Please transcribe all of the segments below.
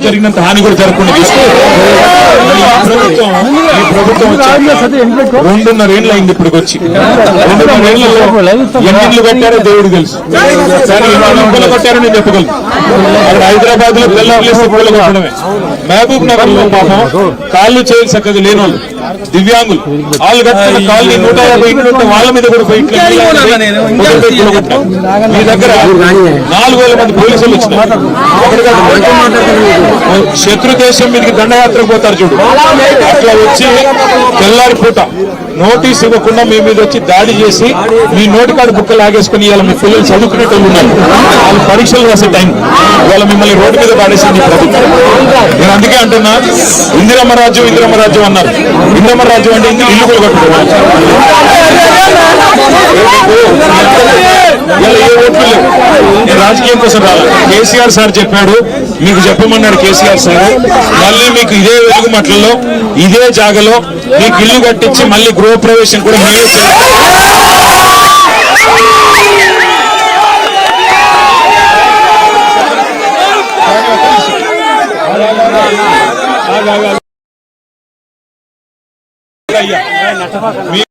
జరిగినంత హాని కూడా జరగకుండా ఈ ప్రభుత్వం 2.5 ఏళ్ళు అయింది ఇప్పటికి వచ్చి 2.5 ఏళ్లలో ఎన్ని కట్టారో దేవుడు తెలుసు. కానీ పూల కొట్టారో నేను చెప్పగలను. అక్కడ హైదరాబాద్ లో పిల్లలు పూల కొట్టడమే. మహబూబ్ నగర్ లో పాపం కాళ్ళు చేయాలి చక్కగా లేని వాళ్ళు దివ్యాంగులు వాళ్ళు కట్టుకున్న కాళ్ళు 150 ఇంట్లో ఉంటే వాళ్ళ మీద కూడా పోయి మీ దగ్గర 4,000 మంది పోలీసులు వచ్చినారు. శత్రు దేశం మీదకి దండయాత్రకు పోతారు చూడు, అట్లా వచ్చి తెల్లారి పూట నోటీస్ ఇవ్వకుండా మీ మీద వచ్చి దాడి చేసి మీ నోటికాడు బుక్కలు లాగేసుకుని ఇవాళ మీ పిల్లలు చదువుకునేట్టు ఉన్నారు. వాళ్ళు పరీక్షలు రాసే టైం ఇవాళ మిమ్మల్ని రోడ్డు మీద పాడేసింది ప్రభుత్వం. నేను అందుకే అంటున్నా ఇందిరమ్మ రాజ్యం అన్నారు. ఇందిరమ్మ రాజ్యం అంటే ఇల్లు కూడా కట్టుకున్నారు. ఏ ఓట్లు లేవు. నేను రాజకీయం కోసం రావాలి. కేసీఆర్ సార్ చెప్పాడు, మీకు చెప్పమన్నాడు కేసీఆర్ సార్. మళ్ళీ మీకు ఇదే వెలుగుమట్లలో ఇదే జాగలో మీకు ఇల్లు కట్టించి మళ్ళీ గృహప్రవేశం కూడా మీరే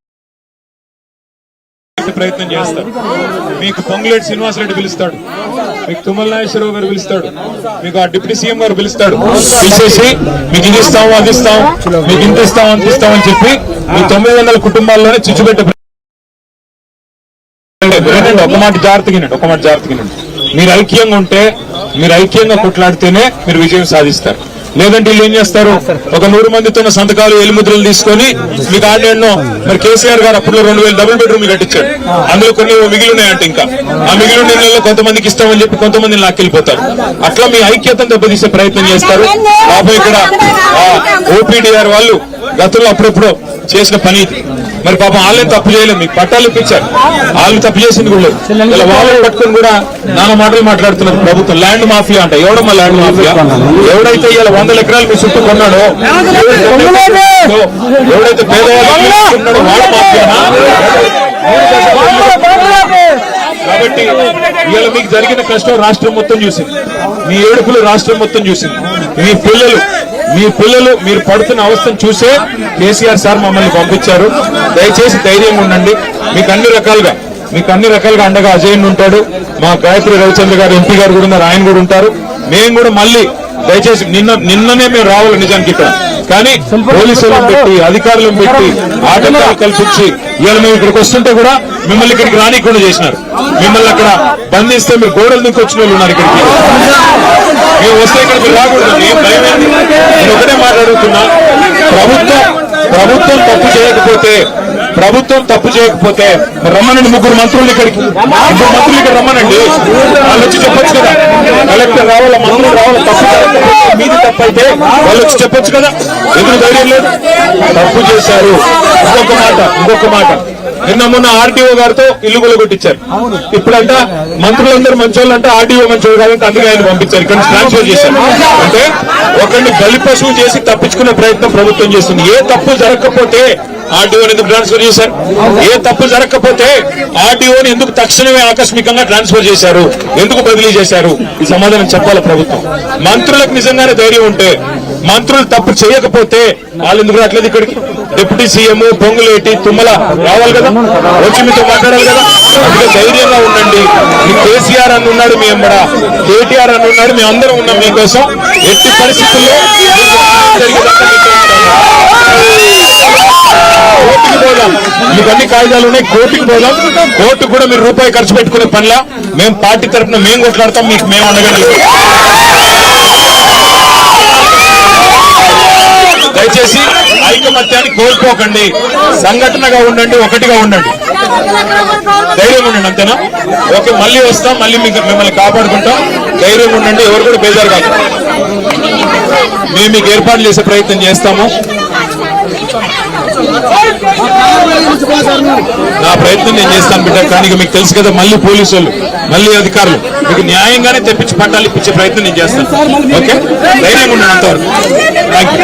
ప్రయత్నం చేస్తారు. మీకు పొంగులేటి శ్రీనివాసరెడ్డి పిలుస్తాడు, మీకు తుమ్మల నాగేశ్వరరావు గారు పిలుస్తాడు, మీకు ఆ డిప్యూటీ సీఎం గారు పిలుస్తాడు. పిలిచేసి మీకు ఇది ఇస్తాం అది ఇస్తాం, మీకు ఇంత ఇస్తాం అంత ఇస్తామని చెప్పి మీ 900 కుటుంబాల్లోనే చిచ్చుపెట్టే ఒక మాట జాగ్రత్తగా మీరు ఐక్యంగా ఉంటే, మీరు ఐక్యంగా కొట్లాడితేనే మీరు విజయం సాధిస్తారు. లేదంటే వీళ్ళు ఏం చేస్తారు, ఒక 100 మందితో సంతకాలు ఎలిముద్రలు తీసుకొని మీకు ఆడేన్నో మరి కేసీఆర్ గారు అప్పుడు 2,000 డబుల్ బెడ్రూమ్లు కట్టించాడు. అందులో కొన్ని మిగిలినాయంటే ఇంకా ఆ మిగిలిన ఇళ్లలో కొంతమందికి ఇస్తామని చెప్పి కొంతమంది లాక్కెళ్ళిపోతారు. అట్లా మీ ఐక్యతను దెబ్బతీసే ప్రయత్నం చేస్తారు. పాపం ఇక్కడ ఓపీడీఆర్ వాళ్ళు గతంలో అప్పుడెప్పుడు చేసిన పని ఇది. మరి పాపం వాళ్ళని తప్పు చేయలేదు, మీకు పట్టాలు ఇప్పించారు, వాళ్ళు తప్పు చేసింది కూడా లేదు. ఇలా వాళ్ళని పట్టుకుని కూడా నానా మాటలు మాట్లాడుతున్నారు ప్రభుత్వం. ల్యాండ్ మాఫియా అంట. ఎవడమ్మా ల్యాండ్ మాఫియా? ఎవడైతే ఇలా 100 ఎకరాలు మీ చుట్టూ కొన్నాడో, ఎవడైతే పేదవాళ్ళు కొన్నాడో వాడు మాఫియానా? కాబట్టి ఇవాళ మీకు జరిగిన కష్టం రాష్ట్రం మొత్తం చూసింది, మీ ఏడుపులు రాష్ట్రం మొత్తం చూసింది. మీ పిల్లలు మీరు పడుతున్న అవస్థను చూసే కేసీఆర్ సార్ మమ్మల్ని పంపించారు. దయచేసి ధైర్యంగా ఉండండి. మీకు అన్ని రకాలుగా అండగా అజయ్ ఉంటాడు, మా గాయత్రి రవిచంద్ర గారు ఎంపీ గారు కూడా ఉన్నారు, ఆయన కూడా ఉంటారు. మేము కూడా మళ్ళీ దయచేసి నిన్ననే మేము రావాలి నిజానికి ఇక్కడ, కానీ పోలీసులను పెట్టి అధికారులను పెట్టి ఆటంకాలు కల్పించి ఇవాళ మేము ఇక్కడికి వస్తుంటే కూడా మిమ్మల్ని ఇక్కడికి రానికుండా చేసినారు. మిమ్మల్ని అక్కడ బంధిస్తే మీరు గోడలు దిక్కు వచ్చిన వాళ్ళు ఉన్నారు. ఇక్కడికి మేము వస్తే ఇక్కడ మీరు రాకూడదు. ఏం భయమేంటి? నేను ఒకటే మాట్లాడుతున్నా, ప్రభుత్వం తప్పు చేయకపోతే రమ్మనండి. 3 మంత్రులు ఇక్కడికి, 2 మంత్రులు ఇక్కడ రమ్మనండి. వాళ్ళు వచ్చి చెప్పొచ్చు కదా, కలెక్టర్ రావాలా, మంత్రులు రావాలా. తప్పు మీది తప్పు అయితే వాళ్ళు వచ్చి చెప్పొచ్చు కదా. ఎందుకు ధైర్యం లేదు? తప్పు చేశారు. ఇంకొక మాట నిన్న మొన్న ఆర్టీఓ గారితో ఇల్లు కొట్టించారు. ఇప్పుడంట మంత్రులందరూ మంచోళ్ళంటే ఆర్టీఓ మంచోళ్ళు కాదంటే అందుకే ఆయన పంపించారు, ఇక్కడ ట్రాన్స్ఫర్ చేశారు. అంటే ఒకరిని బలి పశువు చేసి తప్పించుకునే ప్రయత్నం ప్రభుత్వం చేస్తుంది. ఏ తప్పు జరగకపోతే ఆర్టీఓని ఎందుకు ట్రాన్స్ఫర్ చేశారు? ఏ తప్పు జరగకపోతే ఆర్టీఓని ఎందుకు తక్షణమే ఆకస్మికంగా ట్రాన్స్ఫర్ చేశారు? ఎందుకు బదిలీ చేశారు? ఈ సమాధానం చెప్పాలి ప్రభుత్వం. మంత్రులకు నిజంగానే ధైర్యం ఉంటే, మంత్రులు తప్పు చేయకపోతే వాళ్ళు ఎందుకు రావట్లేదు ఇక్కడికి? డిప్యూటీ సీఎం పొంగులేటి తుమ్మల రావాలి కదా, వచ్చి మీతో మాట్లాడాలి కదా. అందుకే ధైర్యంగా ఉండండి. మీ కేసీఆర్ అని ఉన్నాడు, మీ ఎంబడ కేటీఆర్ అని ఉన్నాడు, మేము అందరం ఉన్నాం మీకోసం. ఎట్టి పరిస్థితుల్లో కోర్టుకు పోదాం. మీకు అన్ని కాగితాలు ఉన్నాయి, కోర్టుకు పోదాం. కోర్టు కూడా మీరు రూపాయి ఖర్చు పెట్టుకునే పనిలా మేము పార్టీ తరఫున మేము కొట్లాడతాం, మీకు మేము ఉండగలం. దయచేసి ఐకమత్యాన్ని కోల్పోకండి, సంఘటనగా ఉండండి, ఒకటిగా ఉండండి, ధైర్యంగా ఉండండి. అంతేనా? ఓకే, మళ్ళీ వస్తాం, మళ్ళీ మిమ్మల్ని కాపాడుకుంటాం. ధైర్యంగా ఉండండి, ఎవరు కూడా బేజారు కాదు. మేము మీకు ఏర్పాట్లు చేసే ప్రయత్నం చేస్తాము. నా ప్రయత్నం నేను చేస్తాను బిడ్డ. కానీ మీకు తెలుసు కదా, మళ్ళీ పోలీసులు మళ్ళీ అధికారులు మీకు న్యాయంగానే తెప్పించి పట్టాలు ఇప్పించే ప్రయత్నం నేను చేస్తాను. ఓకే, ధైర్యంగా ఉన్నాను అంతవరకు. Thank you.